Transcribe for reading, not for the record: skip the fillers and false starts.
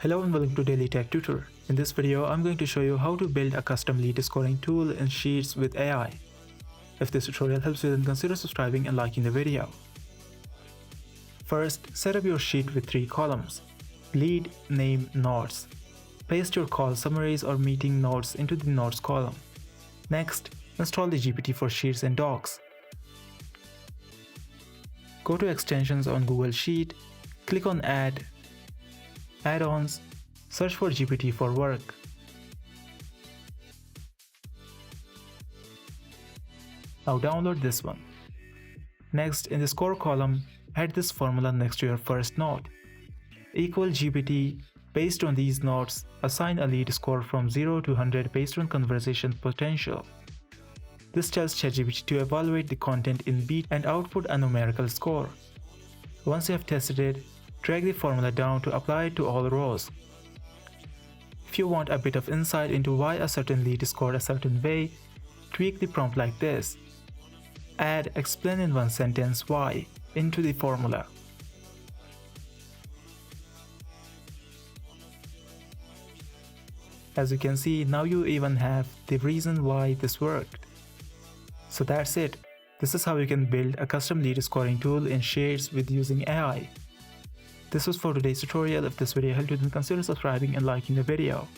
Hello and welcome to Daily Tech Tutor. In this video, I'm going to show you how to build a custom lead scoring tool in Sheets with AI. If this tutorial helps you, then consider subscribing and liking the video. First, set up your sheet with 3 columns: lead, name, notes. Paste your call summaries or meeting notes into the notes column. Next, install the GPT for Sheets and Docs. Go to Extensions on Google Sheet, click on Add, Add-ons, search for GPT for Work. Now download this one. Next, in the score column, add this formula next to your first note. Equal GPT. Based on these notes, assign a lead score from 0 to 100 based on conversation potential. This tells ChatGPT to evaluate the content in beat and output a numerical score. Once you have tested it, drag the formula down to apply it to all rows. If you want a bit of insight into why a certain lead is scored a certain way, tweak the prompt like this. Add "explain in one sentence why" into the formula. As you can see, now you even have the reason why this worked. So that's it. This is how you can build a custom lead scoring tool in Sheets with using AI. This was for today's tutorial. If this video helped you, then consider subscribing and liking the video.